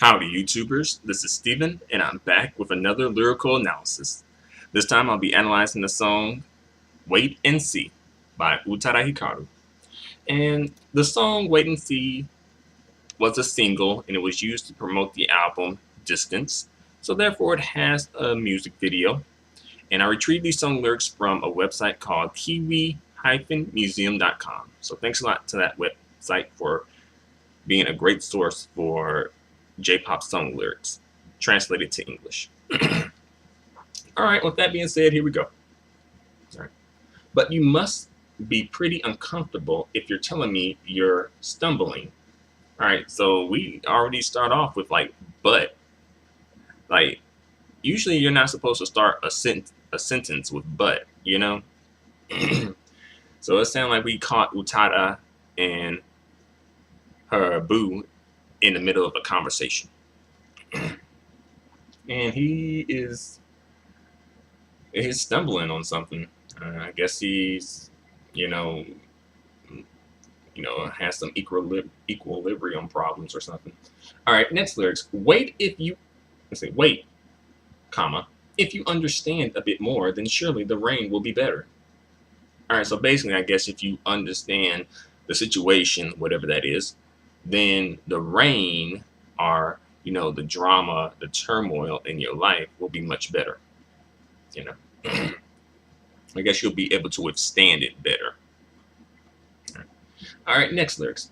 Howdy, YouTubers. This is Steven, and I'm back with another lyrical analysis. This time I'll be analyzing the song Wait and See by Utada Hikaru. And the song Wait and See was a single, and it was used to promote the album Distance. So therefore it has a music video. And I retrieved these song lyrics from a website called kiwi-museum.com. So thanks a lot to that website for being a great source for J-pop song lyrics translated to English. All right, with that being said, here we go. All right. But you must be pretty uncomfortable if you're telling me you're stumbling. All right, so we already start off with like but. Like usually you're not supposed to start a sentence with but, you know? So it sounds like we caught Utada and her boo in the middle of a conversation. And he's stumbling on something. I guess he's, you know, has some equilibrium problems or something. All right, next lyrics. Wait, comma, if you understand a bit more, then surely the rain will be better. All right, so basically, I guess if you understand the situation, whatever that is, then the rain or, the drama, the turmoil in your life will be much better. I guess you'll be able to withstand it better. All right, next lyrics.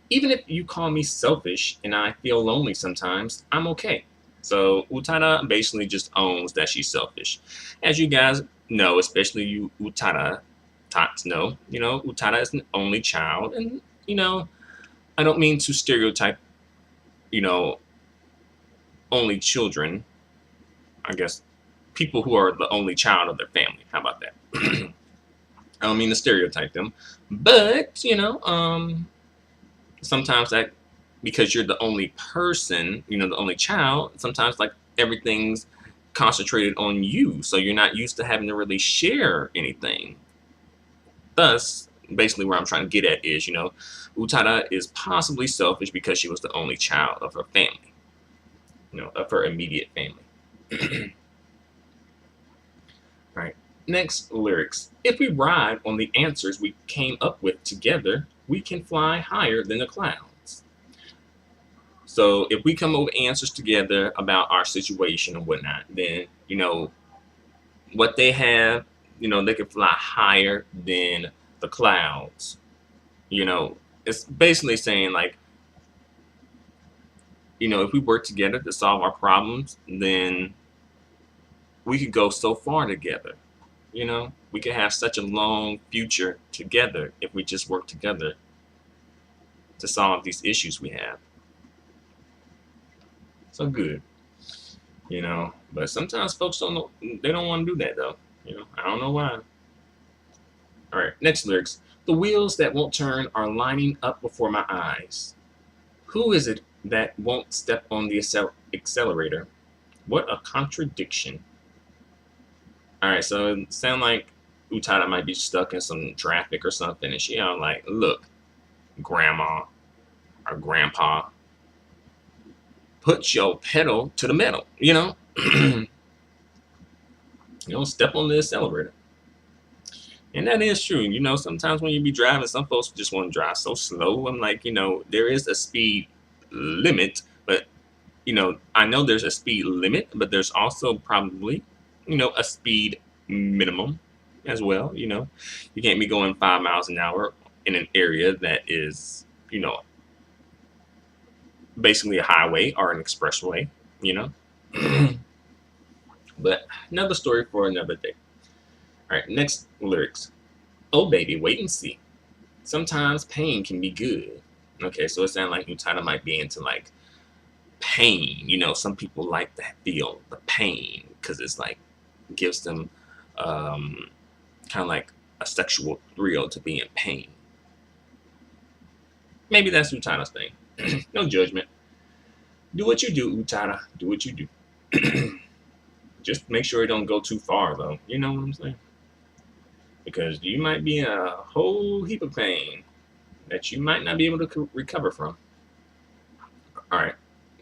Even if you call me selfish and I feel lonely sometimes, I'm okay. So Utada basically just owns that she's selfish. As you guys know, especially you Utada tots know, Utada is an only child. And, I don't mean to stereotype, only children. I guess people who are the only child of their family. How about that? I don't mean to stereotype them. But, sometimes that because you're the only person, the only child, sometimes like everything's concentrated on you. So you're not used to having to really share anything. Thus, basically where I'm trying to get at is, Utada is possibly selfish because she was the only child of her family, of her immediate family. All right. Next lyrics. If we ride on the answers we came up with together, we can fly higher than the clouds. So if we come up with answers together about our situation and whatnot, then, what they have, they can fly higher than the clouds. It's basically saying like, if we work together to solve our problems, then we could go so far together. We could have such a long future together if we just work together to solve these issues we have. So good, but sometimes folks don't know, they don't want to do that though. I don't know why. All right, next lyrics. The wheels that won't turn are lining up before my eyes. Who is it that won't step on the accelerator? What a contradiction. All right, so it sounds like Utada might be stuck in some traffic or something, and she like, look, grandma or grandpa, put your pedal to the metal, step on the accelerator. And that is true. Sometimes when you be driving, some folks just want to drive so slow. I'm like, there is a speed limit, but, I know there's a speed limit, but there's also probably, a speed minimum as well. You can't be going 5 miles an hour in an area that is, basically a highway or an expressway, But another story for another day. All right, next lyrics. Oh, baby, wait and see. Sometimes pain can be good. Okay, so it sounds like Utada might be into like pain. Some people like to feel the pain because it's like gives them kind of like a sexual thrill to be in pain. Maybe that's Utada's thing. No judgment. Do what you do, Utada. Do what you do. Just make sure it don't go too far, though. You know what I'm saying? Because you might be in a whole heap of pain that you might not be able to recover from. All right.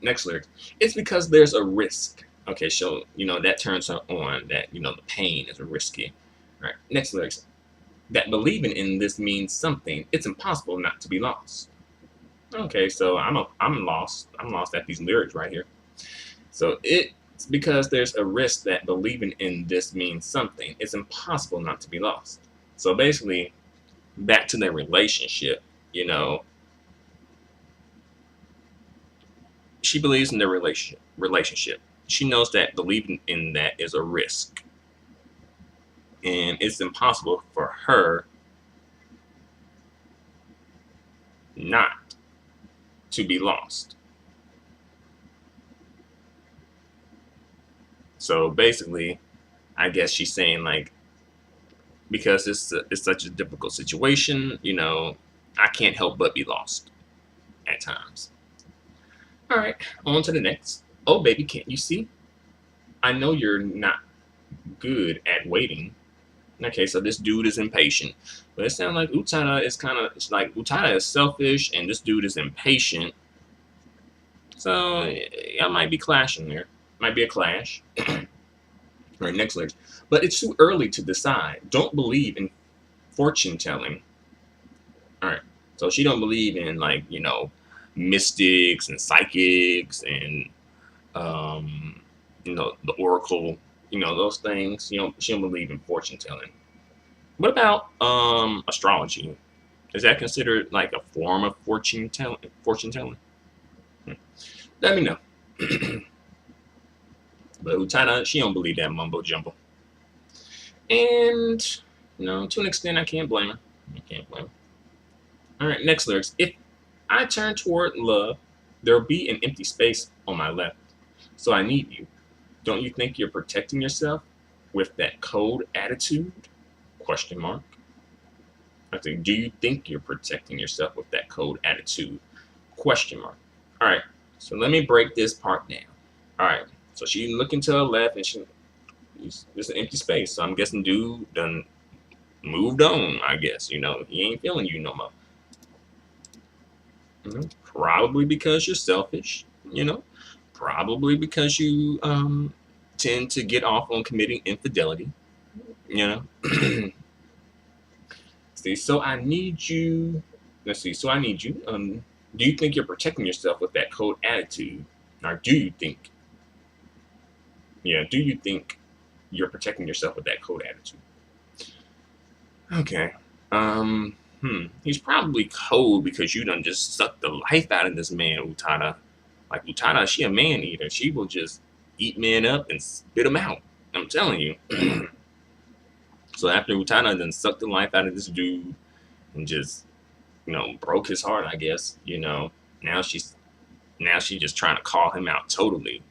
Next lyric. It's because there's a risk. Okay, so that turns her on. That the pain is risky. All right. Next lyrics. That believing in this means something. It's impossible not to be lost. Okay, so I'm lost. I'm lost at these lyrics right here. So it's because there's a risk that believing in this means something. It's impossible not to be lost. So basically, back to their relationship. She believes in their relationship. She knows that believing in that is a risk, and it's impossible for her not to be lost. So basically, I guess she's saying like, because it's such a difficult situation, I can't help but be lost at times. All right, on to the next. Oh baby, can't you see? I know you're not good at waiting. Okay, so this dude is impatient. But it sounds like Utada is it's like Utada is selfish and this dude is impatient. So I might be clashing there. Might be a clash. Right, next lyrics. But it's too early to decide. Don't believe in fortune telling. Alright. So she don't believe in like, mystics and psychics and the oracle, those things. She don't believe in fortune telling. What about astrology? Is that considered like a form of fortune telling? Fortune telling? Let me know. But Utada, she don't believe that mumbo jumbo. And to an extent, I can't blame her. I can't blame her. All right, next lyrics. If I turn toward love, there'll be an empty space on my left. So I need you. Don't you think you're protecting yourself with that cold attitude? Question mark. I think, do you think you're protecting yourself with that cold attitude? Question mark. All right, so let me break this part down. All right, so she's looking to her left and there's an empty space. So I'm guessing dude done moved on, I guess. He ain't feeling you no more. Probably because you're selfish, probably because you tend to get off on committing infidelity, See, so I need you. Let's see. So I need you. Do you think you're protecting yourself with that cold attitude? Or do you think? Yeah. Do you think you're protecting yourself with that cold attitude? Okay. He's probably cold because you done just sucked the life out of this man, Utada. Like Utada, she a man eater. She will just eat men up and spit them out. I'm telling you. So after Utada then sucked the life out of this dude and just, broke his heart, I guess, now she's just trying to call him out totally.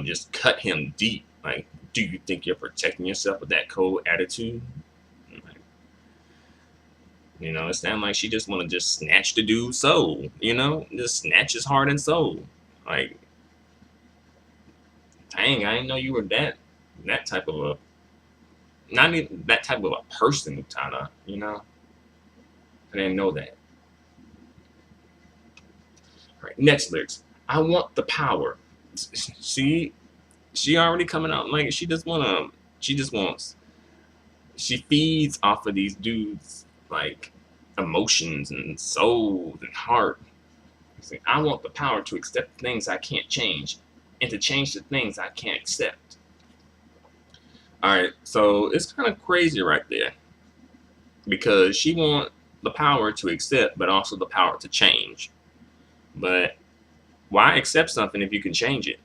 Just cut him deep. Like, do you think you're protecting yourself with that cold attitude? It sounds like she just want to just snatch the dude's soul, just snatch his heart and soul. Like, dang, I didn't know you were that type of not even that type of a person, Utada, I didn't know that. All right, next lyrics. I want the power. See, she already coming out like she just wants, she feeds off of these dudes like emotions and souls and heart. See, I want the power to accept things I can't change and to change the things I can't accept. All right, so it's kind of crazy right there because she wants the power to accept, but also the power to change. But why accept something if you can change it?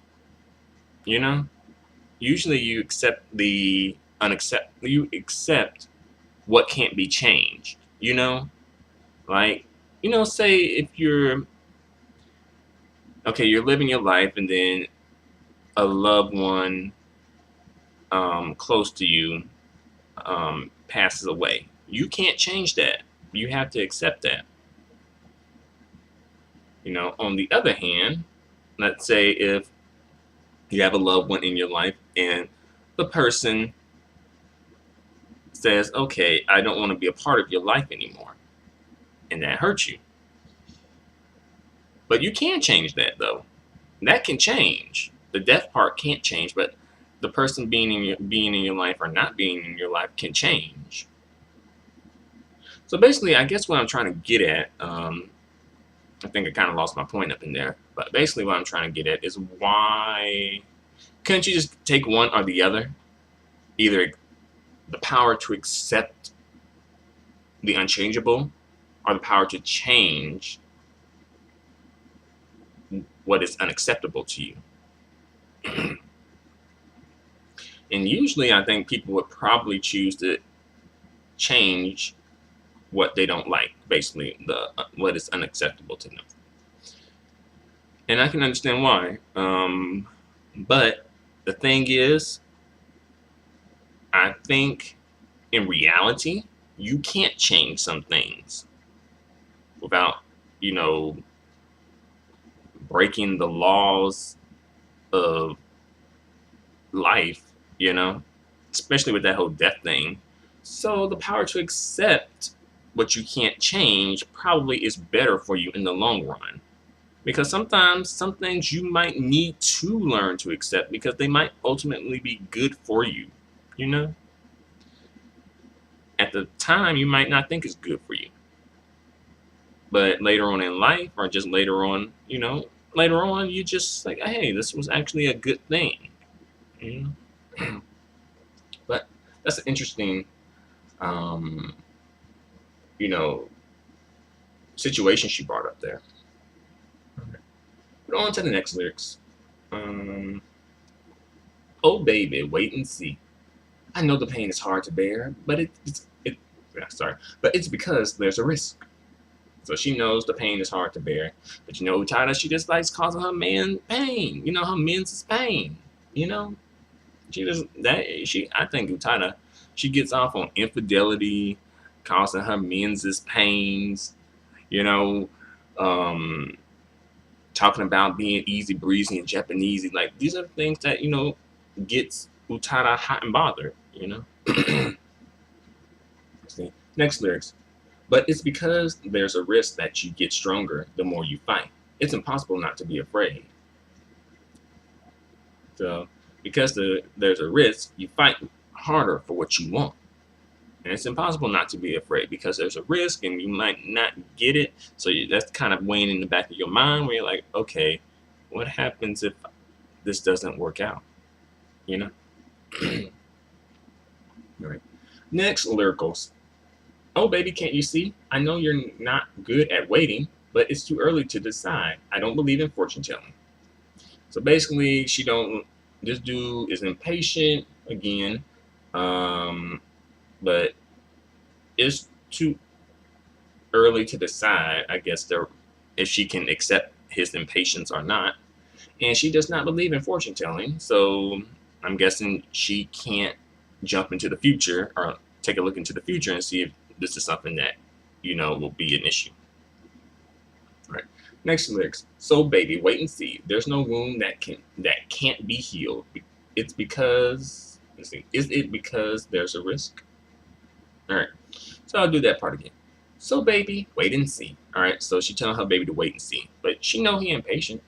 Usually you accept the you accept what can't be changed. Like, say if you're okay, you're living your life and then a loved one close to you passes away. You can't change that. You have to accept that. On the other hand, let's say if you have a loved one in your life and the person says, okay, I don't want to be a part of your life anymore, and that hurts you. But you can change that though. That can change. The death part can't change, but the person being in your life or not being in your life can change. So basically, I guess what I'm trying to get at, I think I kind of lost my point up in there. But basically, what I'm trying to get at is why couldn't you just take one or the other? Either the power to accept the unchangeable or the power to change what is unacceptable to you. And usually, I think people would probably choose to change what they don't like, basically the what is unacceptable to them. And I can understand why. But the thing is, I think in reality, you can't change some things without, you know, breaking the laws of life, you know, especially with that whole death thing. So the power to accept what you can't change probably is better for you in the long run. Because sometimes some things you might need to learn to accept because they might ultimately be good for you, you know? At the time, you might not think it's good for you. But later on in life, or just later on, you know, later on, you just like, hey, this was actually a good thing, you know? But that's an interesting, um, you know, situation she brought up there. Okay. But on to the next lyrics. Oh baby, wait and see. I know the pain is hard to bear, but yeah, sorry, but it's because there's a risk. So she knows the pain is hard to bear, but you know, Utada, she just likes causing her man pain. You know, her men's pain. You know, she just that she. I think Utada, she gets off on infidelity, causing her men's pains. You know, um, talking about being easy breezy and Japanesey. Like these are the things that gets Utada hot and bothered. You know. See, next lyrics. But it's because there's a risk that you get stronger the more you fight. It's impossible not to be afraid. So, because there's a risk, you fight harder for what you want. And it's impossible not to be afraid because there's a risk and you might not get it. So that's kind of weighing in the back of your mind where you're like, okay, what happens if this doesn't work out? You know? All right. Next, lyricals. Oh, baby, can't you see? I know you're not good at waiting, but it's too early to decide. I don't believe in fortune telling. So basically, this dude is impatient again, but it's too early to decide, I guess, if she can accept his impatience or not. And she does not believe in fortune telling, so I'm guessing she can't jump into the future or take a look into the future and see if this is something that will be an issue. All right. Next lyrics. So baby, wait and see. There's no wound that can't be healed. It's because let's see. Is it because there's a risk? All right. So I'll do that part again. So baby, wait and see. All right. So she telling her baby to wait and see, but she know he impatient.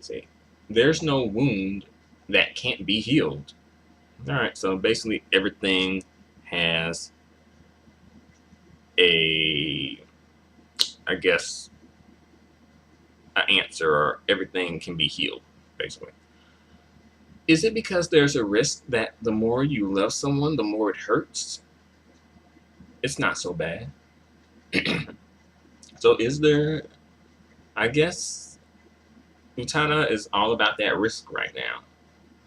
See, there's no wound that can't be healed. All right. So basically, everything has I guess, an answer, or everything can be healed, basically. Is it because there's a risk that the more you love someone, the more it hurts? It's not so bad. So is there, I guess, Utada is all about that risk right now.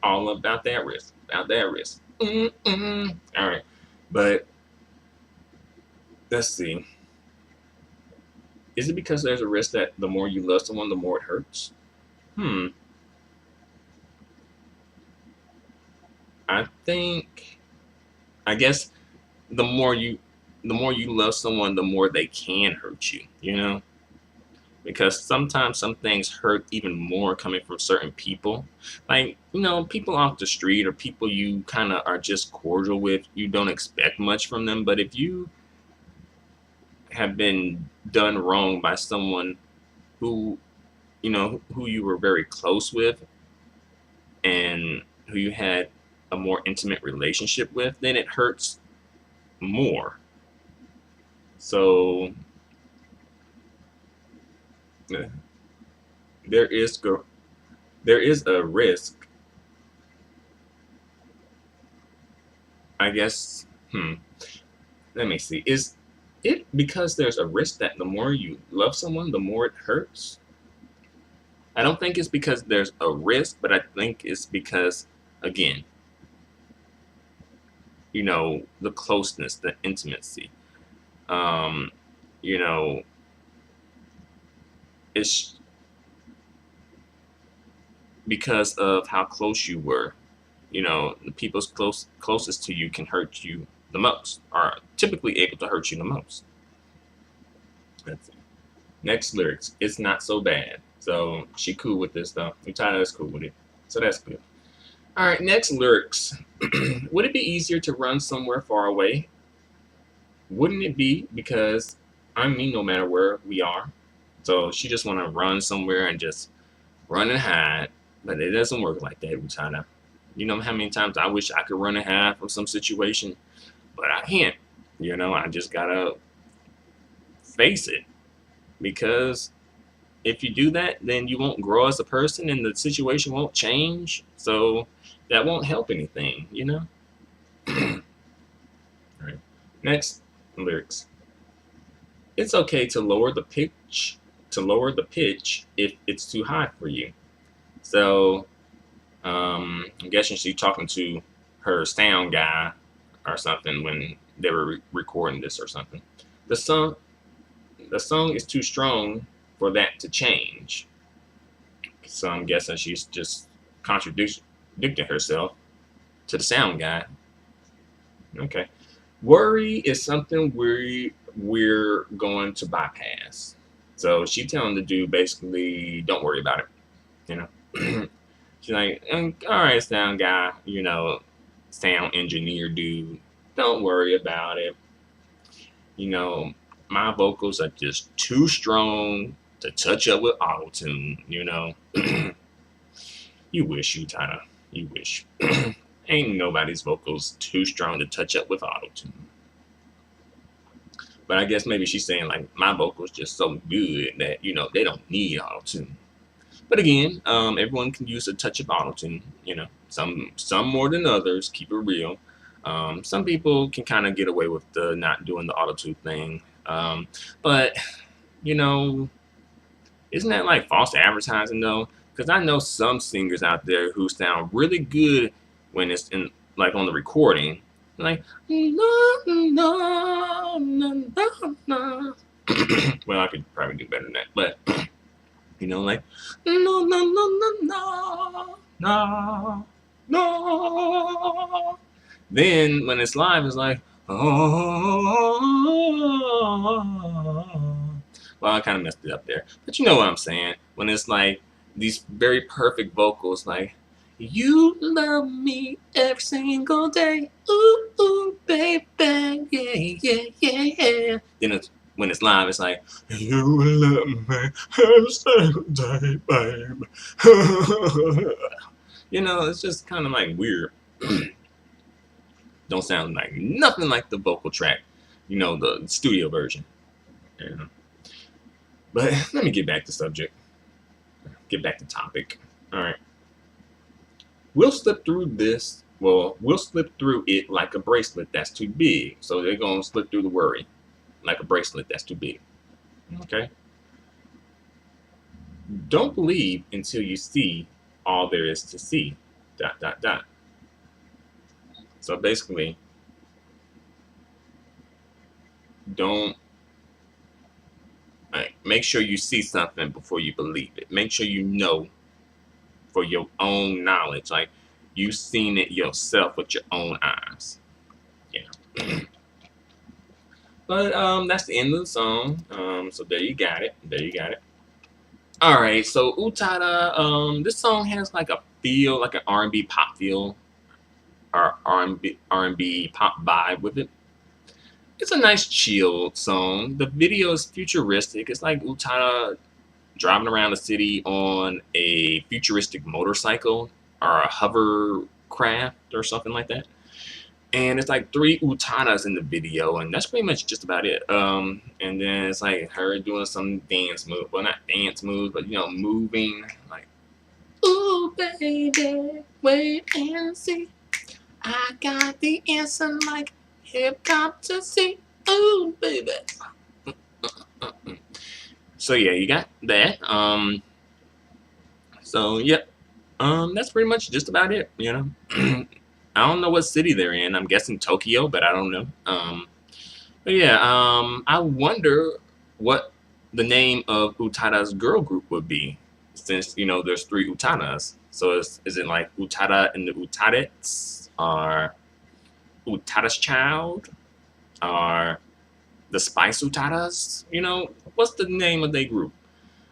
All about that risk. About that risk. All right. But let's see. Is it because there's a risk that the more you love someone, the more it hurts? I guess the more you love someone, the more they can hurt you, Because sometimes some things hurt even more coming from certain people. Like, people off the street or people you kind of are just cordial with, you don't expect much from them. But if you have been done wrong by someone who, who you were very close with and who you had a more intimate relationship with, then it hurts more. So uh, there is there is a risk, I guess. Let me see. Is it because there's a risk that the more you love someone, the more it hurts? I don't think it's because there's a risk, but I think it's because, again, the closeness, the intimacy. Um, you know, it's because of how close you were. The people's closest to you can hurt you the most, are typically able to hurt you the most. Let's see. Next lyrics. It's not so bad. So she cool with this though. Utada is cool with it. So that's good. All right, next lyrics. Would it be easier to run somewhere far away? Wouldn't it be? Because I mean, no matter where we are. So she just want to run somewhere and just run and hide. But it doesn't work like that, Utada. You know how many times I wish I could run and hide from some situation, but I can't. I just gotta face it. Because if you do that, then you won't grow as a person and the situation won't change. So that won't help anything. All right. Next lyrics. It's okay to lower the pitch if it's too high for you. So I'm guessing she's talking to her sound guy or something when they were recording this or something. The song is too strong for that to change. So I'm guessing she's just contradicting herself to the sound guy. Okay. Worry is something we're going to bypass. So she telling the dude basically, don't worry about it. You know. She's like, all right, sound guy, sound engineer dude, don't worry about it. My vocals are just too strong to touch up with auto-tune. You wish, Utada. You wish. Ain't nobody's vocals too strong to touch up with auto-tune. But I guess maybe she's saying like my vocals just so good that they don't need auto-tune. But again, everyone can use a touch of auto-tune. Some more than others. Keep it real. Some people can kind of get away with the not doing the auto-tune thing. But isn't that like false advertising though? Because I know some singers out there who sound really good when it's in like on the recording, like no no no no no. Well, I could probably do better than that, but like no no no no no no no. Then when it's live, it's like oh. Well, I kind of messed it up there, but you know what I'm saying. When it's like these very perfect vocals, like you love me every single day, ooh ooh baby, yeah yeah yeah yeah. Then when it's live, it's like you love me every single day, babe. It's just kind of like weird. Don't sound like nothing like the vocal track, the studio version. Yeah. But let me get back to subject. Get back to topic. All right. We'll slip through this. Well, we'll slip through it like a bracelet that's too big. So they're going to slip through the worry like a bracelet that's too big. Okay. Don't believe until you see all there is to see. ... So basically, don't make sure you see something before you believe it. Make sure you know for your own knowledge, like you've seen it yourself with your own eyes. But that's the end of the song. So there you got it. All right. So Utada, this song has like a feel, like an R&B pop feel, or R&B pop vibe with it. It's a nice chilled song. The video is futuristic. It's like Utada driving around the city on a futuristic motorcycle or a hovercraft or something like that. And it's like 3 Utadas in the video, and that's pretty much just about it. And then it's like her doing some dance move, well, not dance moves, but you know, moving like, ooh baby, wait and see. I got the answer like hip hop to see. Ooh baby. So yeah, you got that. So yep. That's pretty much just about it. You know. I don't know what city they're in. I'm guessing Tokyo, but I don't know. But yeah, I wonder what the name of Utada's girl group would be, since you know there's 3 Utadas. So is it like Utada and the Utadets, or Utada's Child, or the Spice Utadas? You know, what's the name of their group?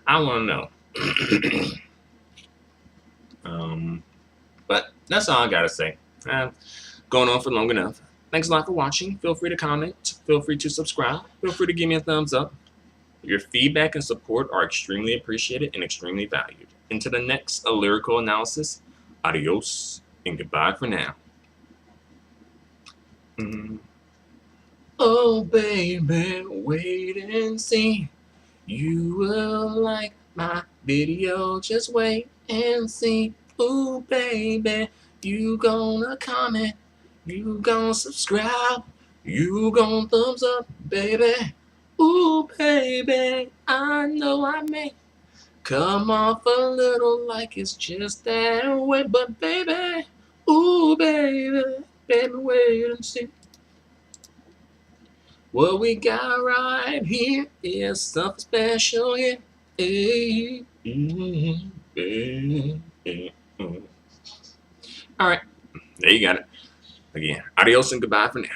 I want to know. But that's all I gotta say. Going on for long enough. Thanks a lot for watching. Feel free to comment. Feel free to subscribe. Feel free to give me a thumbs up. Your feedback and support are extremely appreciated and extremely valued. Until the next lyrical analysis, adios and goodbye for now. Oh baby, wait and see. You will like my video, just wait and see. Ooh baby, you gonna comment, you gonna subscribe, you gonna thumbs up, baby. Ooh baby, I know I may come off a little like it's just that way, but baby, ooh baby, baby wait and see. What we got right here is something special, yeah. Hey, All right, there you got it. Again, adios and goodbye for now.